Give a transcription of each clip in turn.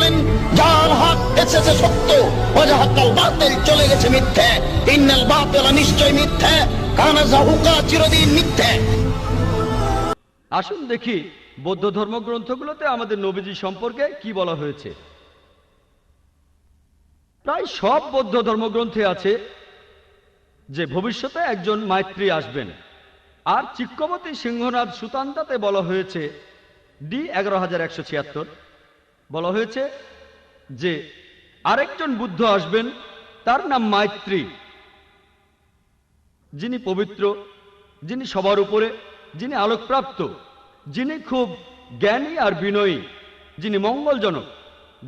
বলেন, জাল হক এসেছে সত্য, ওয়াজাহাকাল বাতিল চলে গেছে মিথ্যে। ইন্নাল বাতিলা নিশ্চয় মিথ্যে, কানা যাহুকা চিরদিন মিথ্যে। আসুন দেখি বৌদ্ধ ধর্মগ্রন্থগুলোতে আমাদের নবীজি সম্পর্কে কি বলা হয়েছে। প্রায় সব বৌদ্ধ ধর্মগ্রন্থে আছে যে ভবিষ্যতে একজন মাইত্রী আসবেন। আর চিক্কমতি সিংহনাথ সুতান্তাতে বলা হয়েছে ডি 11,176 বলা হয়েছে যে আরেকজন বুদ্ধ আসবেন, তার নাম মাইত্রী, যিনি পবিত্র, যিনি সবার উপরে, যিনি আলোকপ্রাপ্ত, যিনি খুব জ্ঞানী আর বিনয়ী, যিনি মঙ্গলজনক,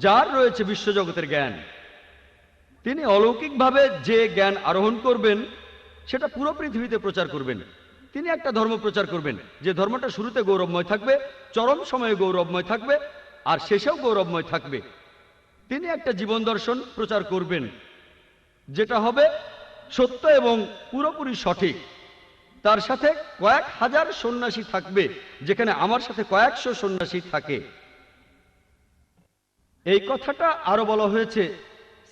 যার রয়েছে বিশ্বজগতের জ্ঞান। তিনি অলৌকিকভাবে যে জ্ঞান আরোহণ করবেন সেটা পুরো পৃথিবীতে প্রচার করবেন। তিনি একটা ধর্ম প্রচার করবেন যে ধর্মটা শুরুতে গৌরবময় থাকবে, চরম সময়ে গৌরবময় থাকবে, আর শেষেও গৌরবময় থাকবে। তিনি একটা জীবন দর্শন প্রচার করবেন যেটা হবে সত্য এবং পুরোপুরি সঠিক। তার সাথে কয়েক হাজার সন্ন্যাসী থাকবে, যেখানে আমার সাথে কয়েকশো সন্ন্যাসী থাকে। এই কথাটা আরো বলা হয়েছে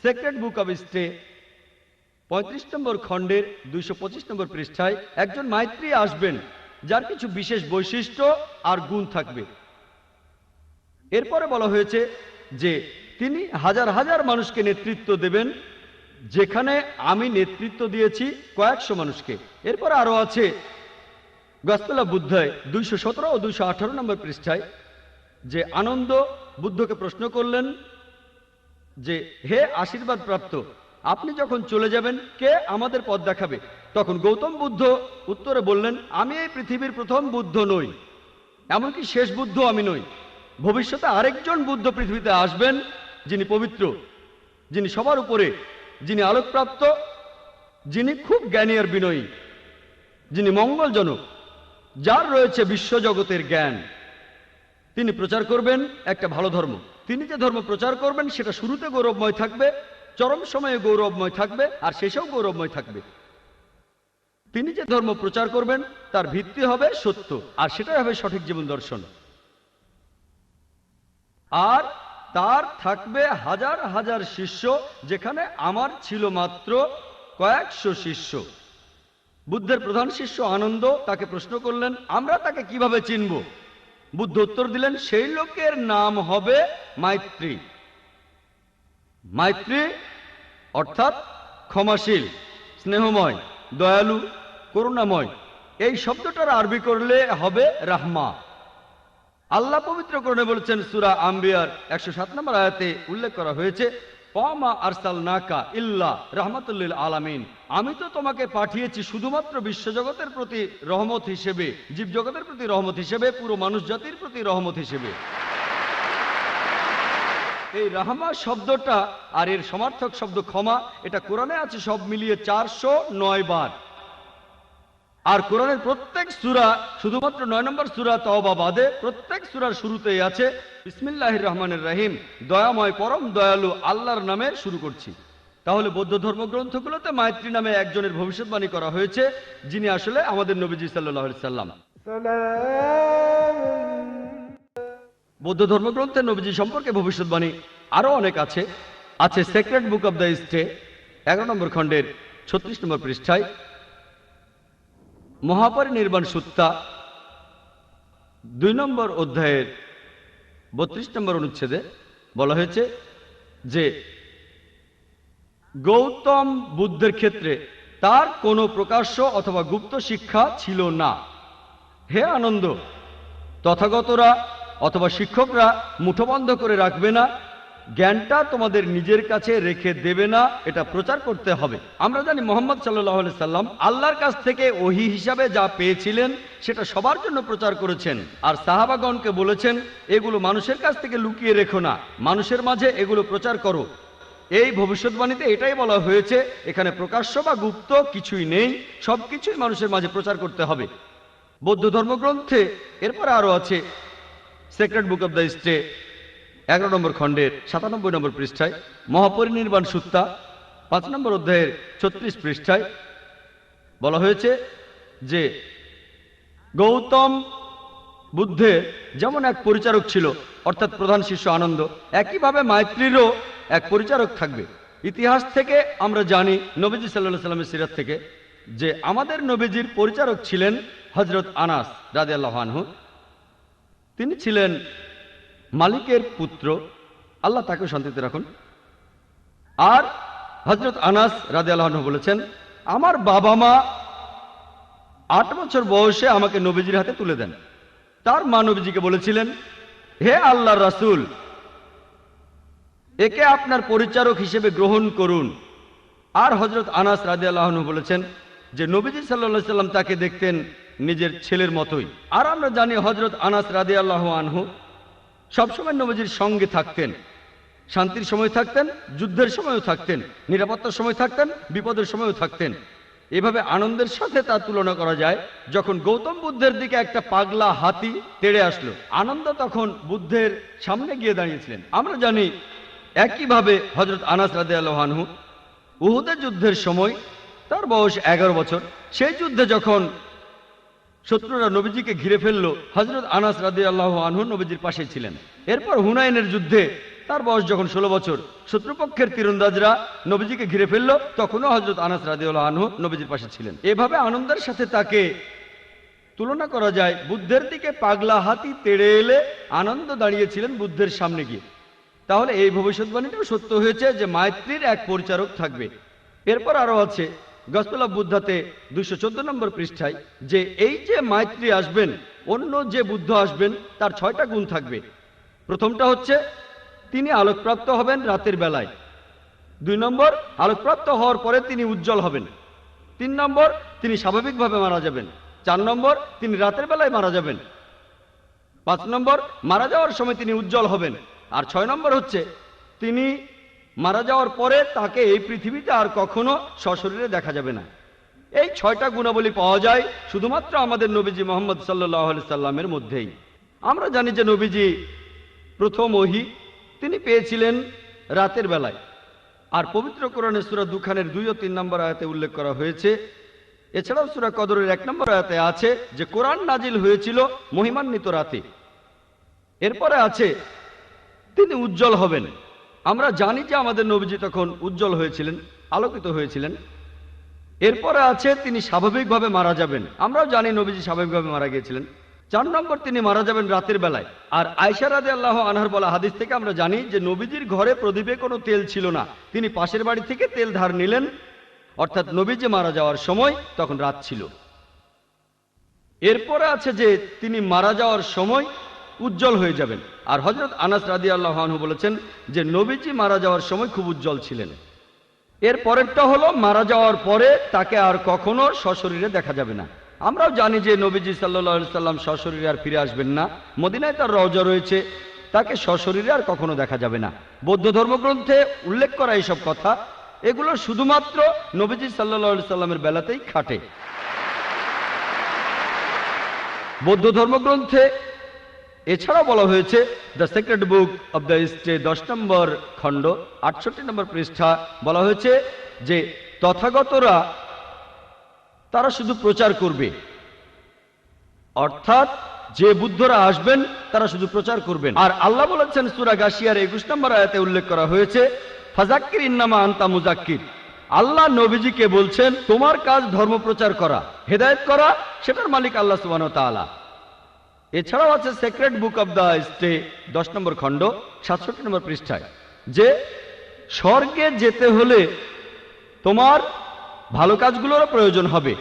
সেক্রেড বুক অব স্টে 35 নম্বর খণ্ডের 225 নম্বর পৃষ্ঠায়। একজন মাইত্রী আসবেন যার কিছু বিশেষ বৈশিষ্ট্য আর গুণ থাকবে। এরপরে বলা হয়েছে যে তিনি হাজার হাজার মানুষকে নেতৃত্ব দেবেন, যেখানে আমি নেতৃত্ব দিয়েছি কয়েকশো মানুষকে। এরপর আরো আছে গসপেল অফ বুদ্ধায় 217 ও 218 নম্বর পৃষ্ঠায় যে আনন্দ বুদ্ধকে প্রশ্ন করলেন যে হে আশীর্বাদ প্রাপ্ত, আপনি যখন চলে যাবেন কে আমাদের পথ দেখাবে? তখন গৌতম বুদ্ধ উত্তরে বললেন, আমি এই পৃথিবীর প্রথম বুদ্ধ নই, এমনকি শেষ বুদ্ধ আমি নই। ভবিষ্যতে আরেকজন বুদ্ধ পৃথিবীতে আসবেন, যিনি পবিত্র, যিনি সবার উপরে, যিনি আলোকপ্রাপ্ত, যিনি খুব জ্ঞানী আর বিনয়ী, যিনি মঙ্গলজনক, যার রয়েছে বিশ্বজগতের জ্ঞান। তিনি প্রচার করবেন একটা ভালো ধর্ম। তিনি যে ধর্ম প্রচার করবেন সেটা শুরুতে গৌরবময় থাকবে, চরম সময়ে গৌরবময় থাকবে, আর শেষেও গৌরবময় থাকবে। তিনি যে ধর্ম প্রচার করবেন তার ভিত্তি হবে সত্য, আর সেটাই হবে সঠিক জীবন দর্শন। আর তার থাকবে হাজার হাজার শিষ্য, যেখানে আমার ছিল মাত্র কয়েকশো শিষ্য। বুদ্ধের প্রধান শিষ্য আনন্দ তাকে প্রশ্ন করলেন, আমরা তাকে কিভাবে চিনব? বুদ্ধ উত্তর দিলেন, সেই লোকের নাম হবে মাইত্রী। মাইত্রী অর্থাৎ ক্ষমাশীল, স্নেহময়, দয়ালু, করুণাময়। এই শব্দটার আরবি করলে হবে রাহমা। আল্লাহ পবিত্র কোরআনে বলেছেন, সূরা আম্বিয়ার 107 নম্বর আয়াতে উল্লেখ করা হয়েছে, ওয়ামা আরসালনাকা ইল্লা রাহমাতুল লিল আলামিন, আমি তো তোমাকে পাঠিয়েছি শুধুমাত্র বিশ্বজগতের প্রতি রহমত হিসেবে, জীবজগতের প্রতি রহমত হিসেবে, পুরো মানুষ জাতির প্রতি রহমত হিসেবে। এই রাহমা শব্দটা আর এর সমার্থক শব্দ ক্ষমা, এটা কোরআনে আছে সব মিলিয়ে 409 বার। আর কোরআনের প্রত্যেক সূরা, শুধুমাত্র 9 নম্বর সূরা তাওবা বাদে প্রত্যেক সূরার শুরুতেই আছে বিসমিল্লাহির রহমানির রহিম, দয়াময় পরম দয়ালু আল্লাহর নামে শুরু করছি। তাহলে বৌদ্ধ ধর্মগ্রন্থগুলোতে মাইত্রী নামে একজনের ভবিষ্যৎবাণী করা হয়েছে, যিনি আসলে আমাদের নবীজি সাল্লাল্লাহু আলাইহি সাল্লাম। বৌদ্ধ ধর্মগ্রন্থে নবীজি সম্পর্কে ভবিষ্যৎবাণী আরো অনেক আছে। আছে sacred book of the stay 11 নম্বর খণ্ডের 36 নম্বর পৃষ্ঠায়, মহাপরিনির্বাণ সুত্তা 2 নম্বর অধ্যায়ের 32 নম্বর অনুচ্ছেদে বলা হয়েছে যে গৌতম বুদ্ধের ক্ষেত্রে তার কোনো প্রকাশ্য অথবা গুপ্ত শিক্ষা ছিল না। হে আনন্দ, তথাগতরা অথবা শিক্ষকরা মুঠোবন্ধ করে রাখবে না, জ্ঞানটা তোমাদের নিজের কাছে রেখে দেবে না, এটা প্রচার করতে হবে। আমরা জানি মুহাম্মদ সাল্লাল্লাহু আলাইহি সাল্লাম আল্লাহর কাছ থেকে ওহী হিসাবে যা পেয়েছিলেন সেটা সবার জন্য প্রচার করেছেন, আর সাহাবাগণকে বলেছেন এগুলো মানুষের কাছ থেকে লুকিয়ে রেখো না, মানুষের মাঝে এগুলো প্রচার করো। এই ভবিষ্যৎবাণীতে এটাই বলা হয়েছে, এখানে প্রকাশ্য বা গুপ্ত কিছুই নেই, সবকিছুই মানুষের মাঝে প্রচার করতে হবে। বৌদ্ধ ধর্মগ্রন্থে এরপরে আরো আছে sacred book of the stay 11 নম্বর খণ্ডের 97 নম্বর পৃষ্ঠায়, মহাপরিনির্বাণ সুত্তা 5 নম্বর অধ্যায়ের 36 পৃষ্ঠায় বলা হয়েছে যে গৌতম বুদ্ধের যেমন এক পরিচারক ছিল, অর্থাৎ প্রধান শিষ্য আনন্দ। একইভাবে মাইত্রীরও এক পরিচারক থাকবে। ইতিহাস থেকে আমরা জানি, নবীজি সাল্লাল্লাহু আলাইহি সাল্লামের সিরাত থেকে, যে আমাদের নবীজির পরিচারক ছিলেন হযরত আনাস রাদিয়াল্লাহু আনহু। তিনি ছিলেন মালিকের পুত্র, আল্লাহ তাকে শান্তিতে রাখুন। আর হযরত আনাস রাদিয়াল্লাহু আনহু বলেছেন, আমার বাবা মা 8 বছর বয়সে আমাকে নবীজির হাতে তুলে দেন। তার মা নবীজিকে বলেছিলেন, হে আল্লাহর রাসূল, একে আপনার পরিচারক হিসেবে গ্রহণ করুন। আর হযরত আনাস রাদিয়াল্লাহু আনহু বলেছেন যে নবীজি সাল্লাল্লাহু আলাইহি সাল্লাম তাকে দেখতেন নিজের ছেলের মতোই। আর আমরা জানি হযরত আনাস রাদিয়াল্লাহু আনহু সবসময় নবীজির সঙ্গে থাকতেন। শান্তির সময় থাকতেন, যুদ্ধের সময়ও থাকতেন, নিরাপত্তার সময় থাকতেন, বিপদের সময়ও থাকতেন। এভাবে আনন্দের সাথে তার তুলনা করা যায়। যখন গৌতম বুদ্ধের দিকে একটা পাগলা হাতি তেড়ে আসলো, আনন্দ তখন বুদ্ধের সামনে গিয়ে দাঁড়িয়েছিলেন। আমরা জানি একইভাবে হযরত আনাস রাদিয়াল্লাহু আনহু উহুদের যুদ্ধের সময়, তার বয়স 11 বছর, সেই যুদ্ধে যখন শত্রুরা নবীজিকে ঘিরে ফেললো, হযরত আনাস রাদিয়াল্লাহু আনহু নবীজির পাশে ছিলেন। এরপর হুনাইনের যুদ্ধে তার বয়স যখন 16 বছর, শত্রুপক্ষের তীরন্দাজরা নবীজিকে ঘিরে ফেললো, তখনও হযরত আনাস রাদিয়াল্লাহু আনহু নবীজির পাশে ছিলেন। এভাবে আনন্দের সাথে তাকে তুলনা করা যায়। বুদ্ধের দিকে পাগলা হাতি তেড়ে এলে আনন্দ দাঁড়িয়েছিলেন বুদ্ধের সামনে গিয়ে। তাহলে এই ভবিষ্যৎবাণীটাও সত্য হয়েছে যে মাইত্রীর এক পরিচারক থাকবে। এরপর আরো আছে গসপেল অফ বুদ্ধাতে 214 নম্বর পৃষ্ঠায়, যে এই যে মাইত্রী আসবেন, অন্য যে বুদ্ধ আসবেন, তার 6টা গুণ থাকবে। প্রথমটা হচ্ছে তিনি আলোকপ্রাপ্ত হবেন রাতের বেলায়। 2 নম্বর, আলোকপ্রাপ্ত হওয়ার পরে তিনি উজ্জ্বল হবেন। 3 নম্বর, তিনি স্বাভাবিকভাবে মারা যাবেন। 4 নম্বর, তিনি রাতের বেলায় মারা যাবেন। 5 নম্বর, মারা যাওয়ার সময় তিনি উজ্জ্বল হবেন। আর 6 নম্বর হচ্ছে তিনি মারা যাওয়ার পরে তাকে এই পৃথিবীতে আর কখনো সশরীরে দেখা যাবে না। এই 6টা গুণাবলী পাওয়া যায় শুধুমাত্র আমাদের নবীজি মুহাম্মদ সাল্লাল্লাহু আলাইহি সাল্লামের মধ্যেই। আমরা জানি যে নবীজি প্রথম ওহী তিনি পেয়েছিলেন রাতের বেলায়। আর পবিত্র কোরআনে সূরা দুখানের 2 ও 3 নম্বর আয়াতে উল্লেখ করা হয়েছে। এছাড়াও সূরা কদরের 1 নম্বর আয়াতে আছে যে কোরআন নাজিল হয়েছিল মহিমান্বিত রাতে। এরপরে আছে তিনি উজ্জ্বল হবেন। আমরা জানি যে আমাদের নবীজি তখন উজ্জ্বল হয়েছিলেন, আলোকিত হয়েছিলেন। এরপরে আছে তিনি স্বাভাবিকভাবে মারা যাবেন। আমরাও জানি নবীজি স্বাভাবিকভাবে মারা গিয়েছিলেন। 4 নম্বর, তিনি মারা যাবেন রাতের বেলায়। আর আয়েশা রাদিয়াল্লাহু আনহার বলা হাদিস থেকে আমরা জানি যে নবীজির ঘরে প্রদীপে কোনো তেল ছিল না, তিনি পাশের বাড়ি থেকে তেল ধার নিলেন। অর্থাৎ নবীজি মারা যাওয়ার সময় তখন রাত ছিল। এরপরে আছে যে তিনি মারা যাওয়ার সময় উজ্জ্বল হয়ে যাবেন। আর হযরত আনাস রাদিয়াল্লাহু আনহু বলেছেন যে নবীজি মারা যাওয়ার সময় খুব উজ্জ্বল ছিলেন। এর পরেরটা হলো মারা যাওয়ার পরে তাকে আর কখনো সশরীরে দেখা যাবে না। আমরাও জানি যে নবীজি সাল্লাল্লাহু আলাইহি সাল্লাম সশরীরে আর ফিরে আসবেন না। মদিনায় তার রওজা রয়েছে, তাকে সশরীরে আর কখনো দেখা যাবে না। বৌদ্ধ ধর্মগ্রন্থে উল্লেখ করা এইসব কথা, এগুলো শুধুমাত্র নবীজি সাল্লাল্লাহু আলাইহি সাল্লামের বেলাতেই খাটে। বৌদ্ধ ধর্মগ্রন্থে এছাড়াও বলা হয়েছে, the secret book of the ইস্টে 10 নম্বর খণ্ড 68 নম্বর পৃষ্ঠা বলা হয়েছে যে তথাগতরা তারা শুধু প্রচার করবে। অর্থাৎ যে বুদ্ধরা আসবেন তারা শুধু প্রচার করবেন। আর আল্লাহ বলেছেন সূরা গাশিয়ার 21 নম্বর আয়াতে উল্লেখ করা হয়েছে, ফাযাক্কির ইন্নামা আনতা মুযাক্কির। আল্লাহ নবীজিকে বলছেন তোমার কাজ ধর্ম প্রচার করা, হেদায়েত করা, সেটার মালিক আল্লাহ সুবহানাহু ওয়া তাআলা। এছাড়াও আছে secret book of the stay 10 নম্বর খণ্ড 67 নম্বর পৃষ্ঠায়, যে স্বর্গে যেতে হলে তোমার ভালো কাজগুলোরও প্রয়োজন হবে,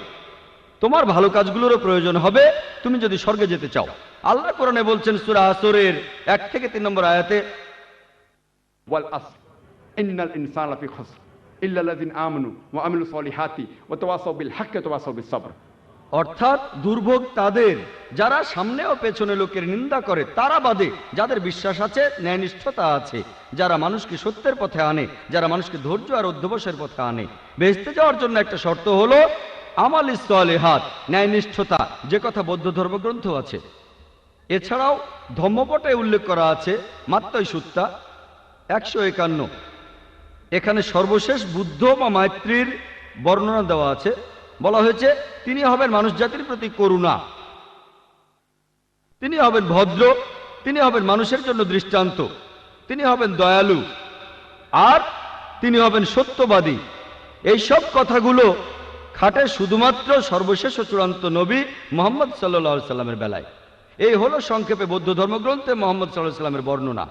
তোমার ভালো কাজগুলোরও প্রয়োজন হবে তুমি যদি স্বর্গে যেতে চাও। আল্লাহ কোরআনে বলছেন সূরা আসরের 1 থেকে 3 নম্বর আয়াতে, ওয়াল আসর ইন্নাল ইনসানা লাফি খুসর ইল্লাল্লাযিনা আমানু ওয়া আমিলুস সলিহাতি ওয়া তাওয়াসাউ বিল হাক্কি ওয়া তাওয়াসাউ বিস সবর। অর্থাৎ দুর্ভোগ তাদের যারা সামনে ও পেছনে লোকের নিন্দা করে, তারা বাদে যাদের বিশ্বাস আছে, ন্যায়নিষ্ঠতা আছে, যারা মানুষকে সত্যের পথে আনে, যারা মানুষকে ধৈর্য আর অধ্যবসায়ের পথে আনে। বেহেশতে যাওয়ার জন্য একটা শর্ত হলো আমালিস সলিহাত, ন্যায়নিষ্ঠতা, যে কথা বৌদ্ধ ধর্মগ্রন্থ আছে। এছাড়াও ধম্মপটে উল্লেখ করা আছে মাত্তই সুত্তা 151। এখানে সর্বশেষ বুদ্ধ বা মাইত্রীর বর্ণনা দেওয়া আছে। বলা হয়েছে তিনি হবেন মানুষ জাতির প্রতি করুণা, তিনি হবেন ভদ্র, তিনি হবেন মানুষের জন্য দৃষ্টান্ত, তিনি হবেন দয়ালু, আর তিনি হবেন সত্যবাদী। এই সব কথাগুলো খাটে শুধুমাত্র সর্বশেষ ও চূড়ান্ত নবী মুহাম্মদ সাল্লাল্লাহু আলাইহি সাল্লামের বেলায়। এই হলো সংক্ষেপে বৌদ্ধ ধর্মগ্রন্থে মুহাম্মদ সাল্লাল্লাহু আলাইহি সাল্লামের বর্ণনা।